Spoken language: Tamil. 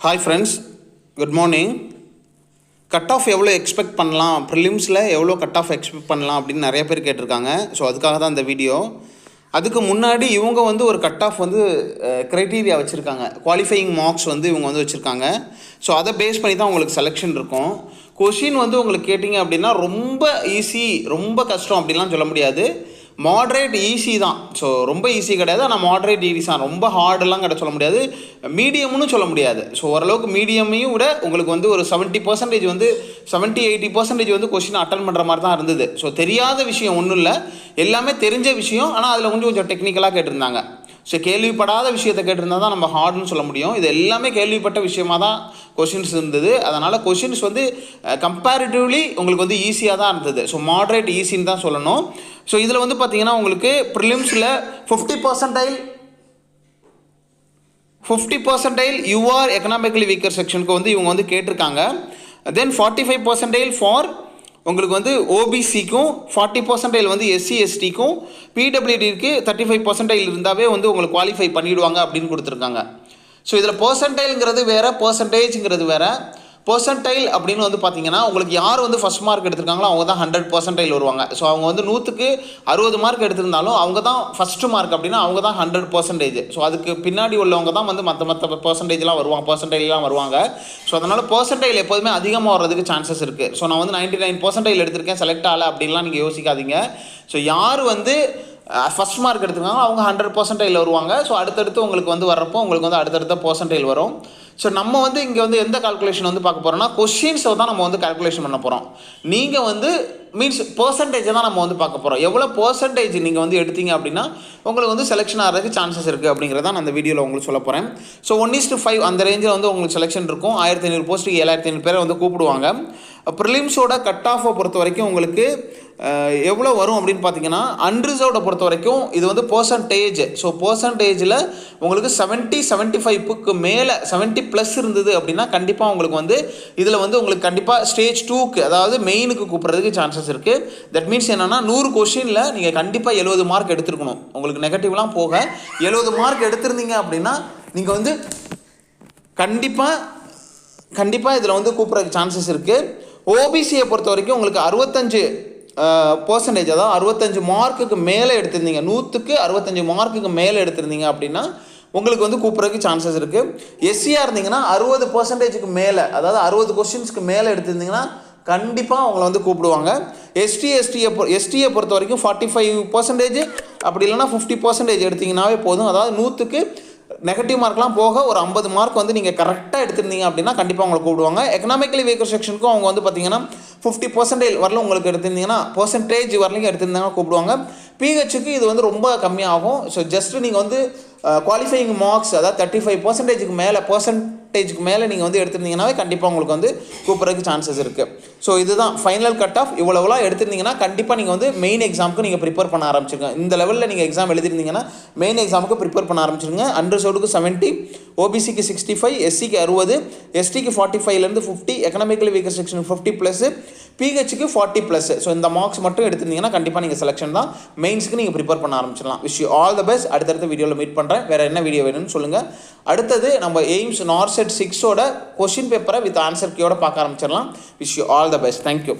Hi friends, good morning. Cut off எவ்வளோ எக்ஸ்பெக்ட் பண்ணலாம், ப்ரிலிம்ஸில் எவ்வளோ கட் ஆஃப் எக்ஸ்பெக்ட் பண்ணலாம் அப்படின்னு நிறைய பேர் கேட்டிருக்காங்க. ஸோ அதுக்காக தான் இந்த வீடியோ. அதுக்கு முன்னாடி இவங்க வந்து ஒரு கட் ஆஃப் வந்து க்ரைட்டீரியா வச்சுருக்காங்க, குவாலிஃபையிங் மார்க்ஸ் வந்து இவங்க வந்து வச்சுருக்காங்க. ஸோ அதை பேஸ் பண்ணி தான் உங்களுக்கு செலெக்ஷன் இருக்கும். கொஷின் வந்து உங்களுக்கு கேட்டிங்க அப்படின்னா ரொம்ப ஈஸி, ரொம்ப கஷ்டம் அப்படின்லாம் சொல்ல முடியாது. மாட்ரேட் ஈஸி தான். ஸோ ரொம்ப ஈஸி கிடையாது, ஆனால் மாட்ரேட் ஈஸி தான். ரொம்ப ஹார்டெல்லாம் கிடையாது சொல்ல முடியாது, மீடியம்னு சொல்ல முடியாது. ஸோ ஓரளவுக்கு மீடியமையும் விட உங்களுக்கு வந்து ஒரு 70% வந்து 70-80% வந்து கொஷின் அட்டன் பண்ணுற மாதிரி தான் இருந்தது. ஸோ தெரியாத விஷயம் ஒன்றும் இல்லை, எல்லாமே தெரிஞ்ச விஷயம். ஆனால் அதில் கொஞ்சம் டெக்னிக்கலாக கேட்டிருந்தாங்க. ஸோ கேள்விப்படாத விஷயத்தை கேட்டிருந்தால் தான் நம்ம ஹார்டுன்னு சொல்ல முடியும். இது எல்லாமே கேள்விப்பட்ட விஷயமாக தான் கொஷின்ஸ் இருந்தது. அதனால் கொஷின்ஸ் வந்து கம்பேரிட்டிவ்லி உங்களுக்கு வந்து ஈஸியாக தான் இருந்தது. ஸோ மாட்ரேட் ஈஸின்னு தான் சொல்லணும். ஸோ இதில் வந்து பார்த்தீங்கன்னா உங்களுக்கு ப்ரிலிம்ஸில் 50% யூஆர் எக்கனாமிக்கலி வீக்கர் செக்ஷனுக்கு வந்து இவங்க வந்து கேட்டிருக்காங்க. தென் 45% ஃபார் உங்களுக்கு வந்து ஓபிசிக்கும், 40% வந்து எஸ்சி எஸ்டிக்கும், பிடபிள்யூடிக்கு 35% இருந்தாவே வந்து உங்களுக்கு குவாலிஃபை பண்ணிவிடுவாங்க அப்படின்னு கொடுத்துருக்காங்க. ஸோ இதில் பர்சன்டைல்ங்கிறது வேறு, பர்சன்டேஜ்ங்கிறது வேறு. பர்சன்டைல் அப்படின்னு வந்து பார்த்தீங்கன்னா உங்களுக்கு யார் வந்து ஃபஸ்ட் மார்க் எடுத்திருக்காங்களோ அவங்க தான் 100% வருவாங்க. ஸோ அவங்க வந்து 100க்கு 60 மார்க் எடுத்திருந்தாலும் அவங்க தான் ஃபஸ்ட்டு மார்க் அப்படின்னா அவங்க தான் 100%. ஸோ அதுக்கு பின்னாடி உள்ளவங்க தான் வந்து மற்ற பர்சன்டேஜ்லாம் வருவாங்க, பர்சன்டைலாம் வருவாங்க. ஸோ அதனால் பர்சன்டைல் எப்போதுமே அதிகமாக வர்றதுக்கு சான்சஸ் இருக்குது. ஸோ நான் வந்து 99% எடுத்திருக்கேன், செலக்ட் ஆகலை அப்படின்லாம் நீங்கள் யோசிக்காதீங்க. ஸோ யார் வந்து ஃபஸ்ட் மார்க் எடுத்துருக்காங்க அவங்க 100% வருவாங்க. ஸோ அடுத்தடுத்து உங்களுக்கு வந்து வர்றப்போ உங்களுக்கு வந்து அடுத்தடுத்த பர்சன்டைல் வரும். ஸோ நம்ம வந்து இங்கே வந்து எந்த கால்குலேஷன் வந்து பார்க்க போகிறோம்னா கொஷின்ஸை தான் நம்ம வந்து கால்குலேஷன் பண்ண போகிறோம். நீங்கள் வந்து மீன்ஸ் பர்சன்டேஜை தான் நம்ம வந்து பார்க்க போகிறோம். எவ்வளோ பர்சன்டேஜ் நீங்கள் வந்து எடுத்தீங்க அப்படின்னா உங்களுக்கு வந்து செலெக்ஷன் ஆகிறதுக்கு சான்சஸ் இருக்குது அப்படிங்கிறத நான் அந்த வீடியோவில் உங்களுக்கு சொல்ல போகிறேன். ஸோ 1:5 அந்த ரேஞ்சில் வந்து உங்களுக்கு செலெக்ஷன் இருக்கும். 1500 போஸ்ட்டுக்கு 7500 பேரை வந்து கூப்பிடுவாங்க. ப்ரிலிம்ஸோட கட் ஆஃபை பொறுத்த வரைக்கும் உங்களுக்கு எவ்வளோ வரும் அப்படின்னு பார்த்தீங்கன்னா அன்ரிசர்வ்டை பொறுத்த வரைக்கும் இது வந்து பர்சன்டேஜ். ஸோ பர்சன்டேஜில் உங்களுக்கு 70-75க்கு மேலே 70+ இருந்தது அப்படின்னா கண்டிப்பாக உங்களுக்கு வந்து இதில் வந்து உங்களுக்கு கண்டிப்பாக ஸ்டேஜ் 2க்கு அதாவது மெயினுக்கு கூப்பிட்றதுக்கு சான்சஸ் இருக்குது. தட் மீன்ஸ் என்னென்னா 100 கொஷினில் நீங்கள் கண்டிப்பாக 70 மார்க் எடுத்துருக்கணும். உங்களுக்கு நெகட்டிவ்லாம் போக 70 மார்க் எடுத்திருந்தீங்க அப்படின்னா நீங்கள் வந்து கண்டிப்பாக இதில் வந்து கூப்பிட்றதுக்கு சான்சஸ் இருக்குது. ஓபிசியை பொறுத்த வரைக்கும் உங்களுக்கு 65%, அதாவது 65 மார்க்குக்கு மேலே எடுத்திருந்தீங்க, 100க்கு 65 மார்க்குக்கு மேலே எடுத்திருந்தீங்க அப்படின்னா உங்களுக்கு வந்து கூப்பிட்றதுக்கு சான்சஸ் இருக்குது. எஸ்சியாக இருந்தீங்கன்னா 60%க்கு மேலே, அதாவது 60 கொஸ்டின்ஸ்க்கு மேலே எடுத்திருந்தீங்கன்னா கண்டிப்பாக அவங்கள வந்து கூப்பிடுவாங்க. எஸ்டியை பொறுத்த வரைக்கும் 45% அப்படி இல்லைனா 50% எடுத்திங்கனாவே போதும். அதாவது 100க்கு நெகட்டிவ் மார்க்லாம் போக ஒரு 50 மார்க் வந்து நீங்கள் கரெக்டாக எடுத்திருந்தீங்க அப்படின்னா கண்டிப்பாக உங்களை கூப்பிடுவாங்க. எக்கனாமிக்கலி வீக்கர் செக்ஷனுக்கும் அவங்க வந்து பார்த்தீங்கன்னா 50% வரல உங்களுக்கு எடுத்திருந்தீங்கன்னா, பர்சன்டேஜ் வரலையும் எடுத்திருந்தாங்கன்னா கூப்பிடுவாங்க. பிஹெச்சுக்கு இது வந்து ரொம்ப கம்மியாகும். ஸோ ஜஸ்ட்டு நீங்கள் வந்து குவாலிஃபையிங் மார்க்ஸ் அதாவது 35%க்கு மேலே பர்சன்டேஜுக்கு மேலே நீங்கள் வந்து எடுத்திருந்தீங்கன்னாவே கண்டிப்பாக உங்களுக்கு வந்து கூப்பிட்றதுக்கு சான்சஸ் இருக்குது. ஸோ இதுதான் ஃபைனல் கட் ஆஃப். இவ்வளோலாம் எடுத்திருந்தீங்கன்னா கண்டிப்பாக நீங்கள் வந்து மெயின் எக்ஸாமுக்கு நீங்கள் ப்ரிப்பேர் பண்ண ஆரம்பிச்சிருங்க. இந்த லெவலில் நீங்கள் எக்ஸாம் எழுதிருந்தீங்கன்னா மெயின் எக்ஸாமுக்கு ப்ரிப்பேர் பண்ண ஆரம்பிச்சிருங்க. அன்ரிசர்வ்டுக்கு 70, ஓபிசிக்கு 65, எஸ்சிக்கு 60, எஸ்டிக்கு 45லேருந்து 50, எக்கனாமிக்கலி வீக்கர் செக்ஷன் 50+, பிஹெச்சுக்கு 40+. ஸோ இந்த மார்க்ஸ் மட்டும் எடுத்திருந்தீங்கன்னா கண்டிப்பாக நீங்கள் செலெக்ஷன் தான். மெயின்ஸுக்கு நீங்கள் ப்ரிப்பேர் பண்ண ஆரம்பிச்சிடலாம். Wish you all the best. அடுத்தடுத்த வீடியோவில் மீட் பண்ணுறேன். வேறு என்ன வீடியோ வேணும்னு சொல்லுங்கள். அடுத்தது நம்ம எய்ம்ஸ் நார்செட் 6ஓட கொஷின் பேப்பரை வித் ஆன்சர் கீயோட பார்க்க ஆரம்பிச்சிடலாம். Wish you all the best. Thank you.